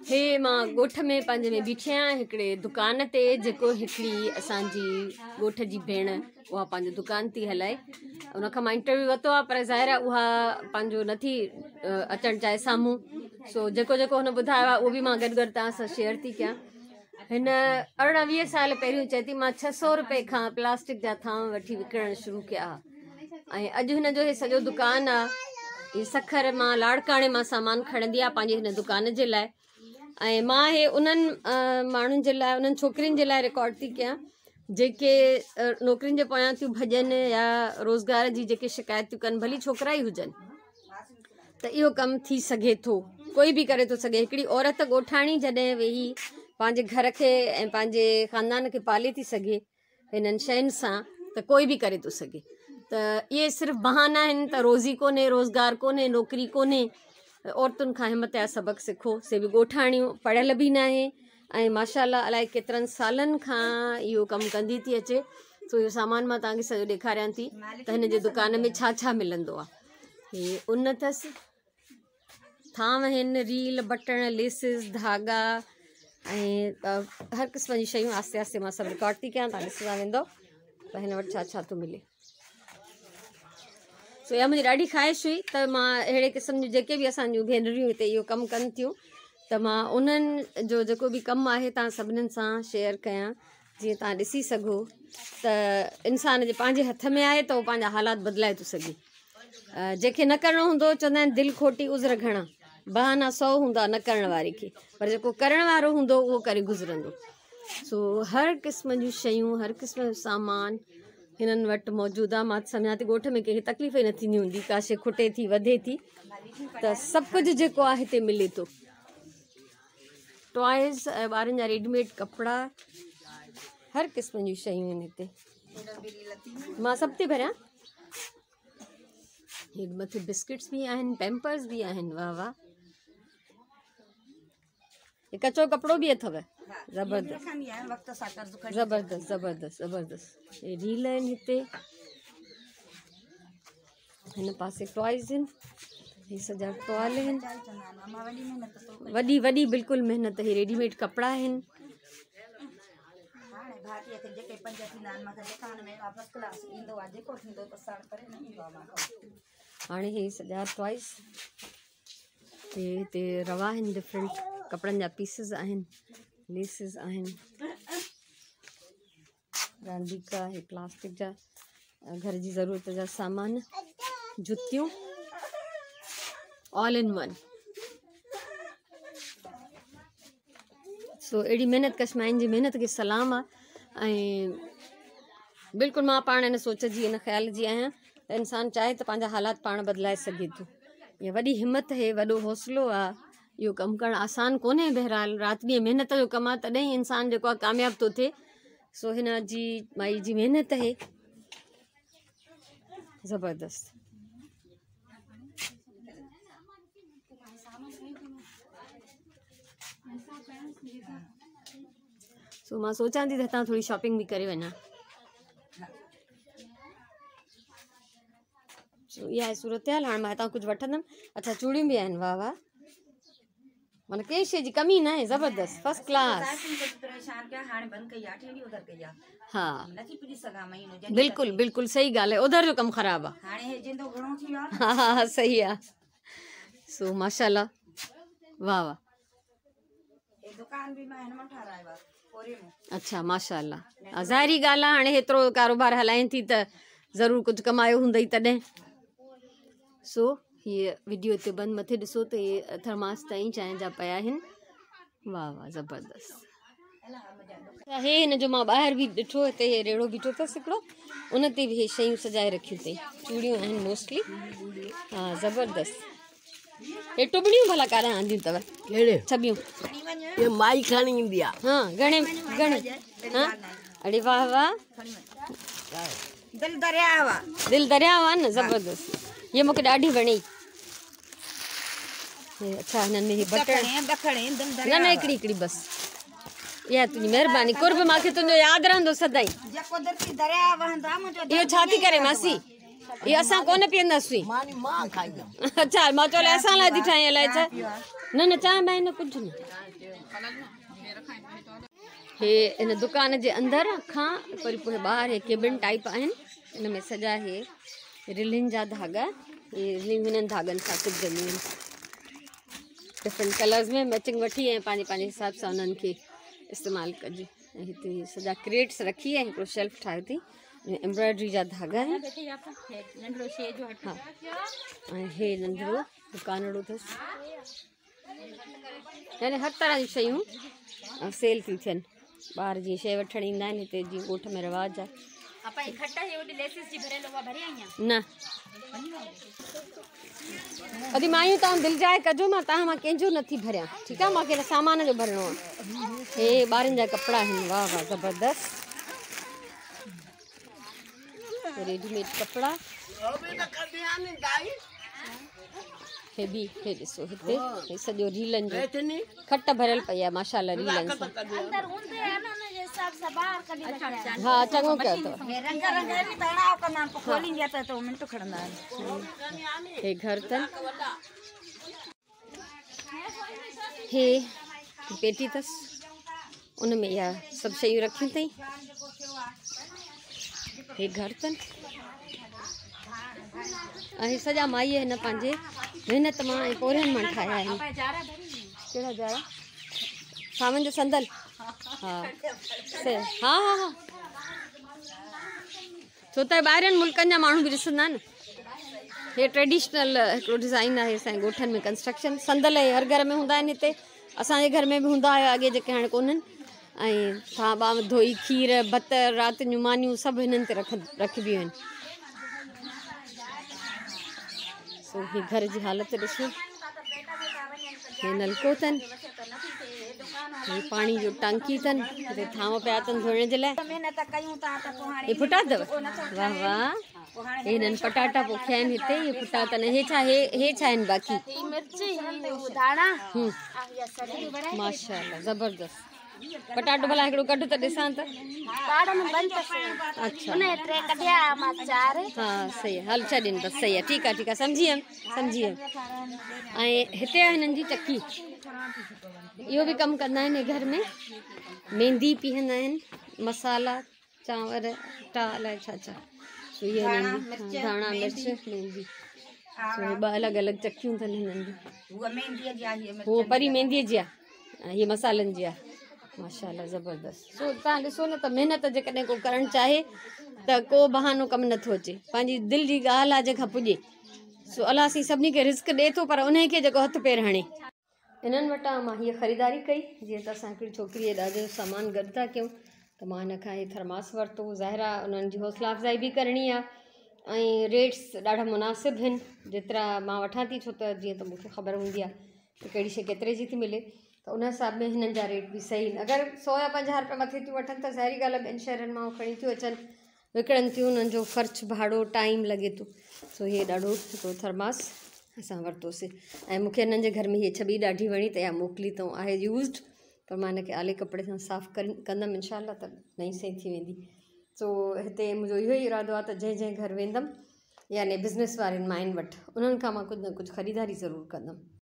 हे मां ॻोठ में पंहिंजे में बीठी आहियां हिकिड़े दुकान ते जेको हिकिड़ी असांजी ॻोठ जी भेण उहा पंहिंजो दुकान थी हलाए उनखां मां इंटरव्यू वरितो आहे पर ज़ाहिर आहे उहा पंहिंजो नथी अचणु चाहे साम्हूं सो जेको जेको हुन ॿुधायो आहे उहो बि मां गॾु गॾु तव्हां सां शेयर थी कयां हिन 18-20 साल पहिरियों चए थी मां 600 रुपए खां प्लास्टिक जा थांव वठी विकिणणु शुरू कया ऐं अॼु हिन जो हे सॼो दुकानु आहे हीअ सखर मां लाड़काणे मां सामान खणंदी आहे पंहिंजे हिन दुकान जे लाइ ऐं मां हे उन्हनि माण्हुनि जे लाइ उन्हनि छोकिरियुनि जे लाइ रिकॉर्ड थी कयां जेके नौकिरियुनि जे पोयां थियूं भॼनि या रोज़गार जी जेके शिकायतियूं कनि भली छोकिरा ई हुजनि त इहो कमु थी सघे थो कोई बि करे थो सघे हिकिड़ी औरत ॻोठाणी जॾहिं वेही पंहिंजे घर खे ऐं पंहिंजे ख़ानदान खे पाले थी सघे हिननि शयुनि सां त कोई बि करे थो सघे त इहे सिर्फ़ु बहाना आहिनि त रोज़ी कोन्हे रोज़गार कोन्हे नौकिरी कोन्हे औरतुनि खां हिमत जा सबक़ु सिखो से बि ॻोठाणियूं पढ़ियल बि न आहे ऐं माशाल्लाह अलाए केतिरनि सालनि खां इहो कमु कंदी थी अचे सो इहो सामान मां तव्हांखे सॼो ॾेखारियां थी त हिन जे दुकान में छा छा मिलंदो आहे हे उन अथसि थांव आहिनि रील बटण लेसिस धागा ऐं हर क़िस्म जी शयूं आहिस्ते आहिस्ते मां सभु रिकॉर्ड थी कयां तव्हां ॾिसंदा वेंदो त हिन वटि छा छा थो मिले सो इहा मुंहिंजी ॾाढी ख़्वाहिश हुई त मां अहिड़े क़िस्म जूं जेके बि असांजूं भेनरियूं हिते इहो कमु कनि थियूं त मां उन्हनि जो जेको बि कमु आहे तव्हां सभिनीनि सां शेयर कयां जीअं तव्हां ॾिसी सघो त इंसान जे पंहिंजे हथ में आहे त उहो पंहिंजा हालात बदिलाए थो सघे जंहिंखे न करिणो हूंदो चवंदा आहिनि दिलि खोटी उज़र घणा बहाना 100 हूंदा न करण वारे खे पर जेको करण वारो हूंदो उहो करे गुज़रंदो सो हर क़िस्म जूं शयूं हर क़िस्म जो सामान हिननि वटि मौजूदु आहे मां सम्झां थी ॻोठ में कंहिंखे तकलीफ़ ई न थींदी हूंदी का शइ खुटे थी वधे थी त सभु कुझु जेको आहे हिते मिले थो टॉयज़ ॿारनि जा रेडीमेड कपिड़ा हर क़िस्म जूं शयूं आहिनि हिते मां सभु थी भरियां हे मथे बिस्किट्स भी आहिनि पैम्पर्स भी आहिनि वाह वाह ये कचो कपिड़ो भी अथव ज़बरदस्त ज़बरदस्त ज़बरदस्त ज़बरदस्त ये रील आहिनि हिते हिन पासे टॉयज़ आहिनि हे सॼा टॉल आहिनि वॾी वॾी बिल्कुलु महिनत हे रेडीमेड कपिड़ा आहिनि हाणे हे सॼा टॉयज़ हिते रवा आहिनि डिफरेंट कपिड़नि जा पीसिस आहिनि लेसिस आहिनि रांदीका हे प्लास्टिक जा घर जी ज़रूरत जा सामान जुतियूं ऑल इन वन सो अहिड़ी महिनत कश्माइन जी महिनत खे सलाम आहे ऐं बिल्कुलु मां पाण हिन सोच जी हिन ख़्याल जी आहियां त इंसानु चाहे त पंहिंजा हालात पाण बदिलाए सघे थो इहा वॾी हिमत आहे वॾो हौसलो आहे इहो कमु करणु आसान कोन्हे बहरहाल राति ॾींहुं महिनत जो कमु आहे तॾहिं इंसानु जेको आहे कामयाबु थो थिए सो हिन जी माई जी महिनत आहे ज़बरदस्त सो मां सोचां थी त हितां थोरी शॉपिंग बि करे वञा इहा आहे सूरत हाल हाणे मां हितां कुझु वठंदमि अच्छा चूड़ियूं बि आहिनि वाह वाह माना कंहिं शइ जी कमी न आहे ज़बरदस्त फर्स्ट क्लास हा बिल्कुलु बिल्कुलु सही ॻाल्हि आहे उधर जो कमु ख़राबु आहे हा हा हा सही आहे सो माशाल्लाह वाह वाह अच्छा माशाल्लाह ज़ाहिरी ॻाल्हि आहे हाणे हेतिरो कारोबार हलाइनि थी त ज़रूरु कुझु कमायो हूंदई तॾहिं सो हीअ वीडियो हिते बंदि मथे ॾिसो त इहे थर्मास ताईं चांहि जा पिया आहिनि वाह वाह ज़बरदस्त हे हिन जो मां ॿाहिरि बि ॾिठो हिते हे रेड़ो बीठो अथसि हिकिड़ो उन ते बि हे शयूं सजाए रखियूं अथई चूड़ियूं आहिनि मोस्टली हा ज़बरदस्त हे टुबड़ियूं भला काॾां आंदियूं अथव कहिड़े छबियूं ये माई खणी ईंदी आहे हा घणे घणे हा अड़े वाह वाह दिल दरिया हुआ न ज़बरदस्त ये मूंखे ॾाढी वणी अच्छा हिननि में बटण न न हिकिड़ी हिकिड़ी बसि इहा तुंहिंजी महिरबानी कुर्ब मूंखे तुंहिंजो यादि रहंदो सदाईं इहो छा थी करे मासी इहो असां कोन पीअंदासीं अच्छा मां चयो असां लाइ थी ठाहीं अलाए छा न न चांहि बांहि न कुझु न। हे इन दुकान जे अंदर खां वरी पोइ ॿाहिरि हे केबिन टाइप आहिनि। इन में सॼा हे रिलिन जा धागा, हे रिलिन धागनि सां सिबजंदियूं आहिनि डिफरेंट कलर्स में मैचिंग वठी ऐं पंहिंजे पंहिंजे हिसाब सां उन्हनि खे इस्तेमालु कजे। ऐं हिते सॼा क्रेट्स रखी ऐं हिकिड़ो शेल्फ ठाहियो अथई, एम्ब्रॉयडरी जा धागा आहिनि। हा ऐं हे नंढिड़ो दुकानड़ो अथसि, यानी हर तरह जी शयूं सेल थी थियनि। ॿार जीअं शइ वठणु ईंदा आहिनि हिते, जीअं ॻोठ में रिवाज आहे। न अॼु मायूं तव्हां दिलि जाए कजो, मां कंहिंजो नथी भरियां, ठीकु आहे। मूंखे सामान जो भरिणो आहे। हे ॿारनि जा कपिड़ा आहिनि, वाह वाह ज़बरदस्त रेडीमेड कपिड़ा। हे बि हे ॾिसो, हिते हे सॼो रीलन जो खट भरियल पई आहे माशाल्लाह रीलन सां। हा चङो कयो अथव। हे घर अथनि, हे पेटी अथसि, उन में इहा सभु शयूं रखियूं अथई। हे घर अथनि ऐं सॼा माईअ हिन पंहिंजे महिनत मां ऐं पोरियनि मां ठाहिया आहिनि। कहिड़ा जारा सावन जो संदल। हा हा हा हा छो त ॿाहिरिनि मुल्कनि जा माण्हू बि ॾिसंदा आहिनि। हे ट्रेडिशनल हिकिड़ो डिज़ाइन आहे असांजे ॻोठनि में कंस्ट्रक्शन। संदल हर घर में हूंदा आहिनि, हिते असांजे घर में बि हूंदा हुआ अॻे, जेके हाणे कोन्हनि। ऐं थां ॿाम धोई खीर भत राति जूं मानियूं सभु हिननि ते रखबियूं आहिनि। सो ही घर जी हालत ॾिसो, हे नलको अथनि, हे पाणी जो टांकी अथनि, हिते थांव पिया अथनि धोइण जे लाइ। हे फुटा अथव, वाह वाह। हे हिननि पटाटा पोखिया आहिनि हिते, हे फुटा अथनि। हे छा आहिनि बाक़ी? माशाल्लाह ज़बरदस्त। पटाटो भला हिकिड़ो कढ त ॾिसां त। अच्छा हा सही आहे, हल छॾनि बसि, सही आहे, ठीकु आहे ठीकु आहे, सम्झी वियमि। ऐं हिते आहे हिननि जी चकी, इहो बि कमु कंदा आहिनि घर में। मेहंदी पीहंदा आहिनि, मसाला चांवर अटा अलाए छा छा, धाणा मिर्च मेहंदी। ॿ अलॻि अलॻि चकियूं अथनि हिननि जूं। उहो परी मेहंदीअ जी आहे, हीअ मसालनि जी आहे। माशाल्लाह ज़बरदस्त। सो तव्हां ॾिसो न त महिनत जेकॾहिं को करणु चाहे त को बहानो कमु नथो अचे, पंहिंजी दिलि जी ॻाल्हि आहे जेका पुॼे। सो अलाह असीं सभिनी खे रिस्क ॾिए थो, पर उन खे जेको हथु पेर हणे। इन्हनि वटां मां हीअ ख़रीदारी कई, जीअं त असां हिकिड़ी छोकिरीअ ॾाढो सामान गॾु था कयूं, त मां हिन खां हीअ थर्मास वरितो। ज़ाहिर आहे उन्हनि जी हौसला अफ़ज़ाई बि करणी आहे ऐं रेट्स ॾाढा मुनासिबु आहिनि, जेतिरा मां वठां थी, छो त जीअं त मूंखे ख़बर हूंदी आहे त कहिड़ी शइ केतिरे जी थी मिले, त उन हिसाब में हिननि जा रेट बि सही आहिनि। अगरि 100 या 50 रुपया मथे थियूं वठनि त ज़ाहिरी ॻाल्हि आहे ॿियनि शहरनि मां खणी थियूं अचनि, विकिणनि थियूं, उन्हनि जो ख़र्चु भाड़ो टाइम लॻे थो। सो हीअ ॾाढो हिकिड़ो थर्मास असां वरितोसीं ऐं मूंखे हिननि जे घर में हीअ छबी ॾाढी वणी, त इहा मोकिली अथऊं, आहे यूज़ड, पर मां हिनखे आले कपिड़े सां साफ़ु कंदमि इंशाअल्लाह, त नई सही थी वेंदी। सो हिते मुंहिंजो इहो ई इरादो आहे त जंहिं घर वेंदमि, यानी बिज़नेस वारनि माइनि वटि, उन्हनि खां मां कुझु न कुझु ख़रीदारी ज़रूरु कंदमि।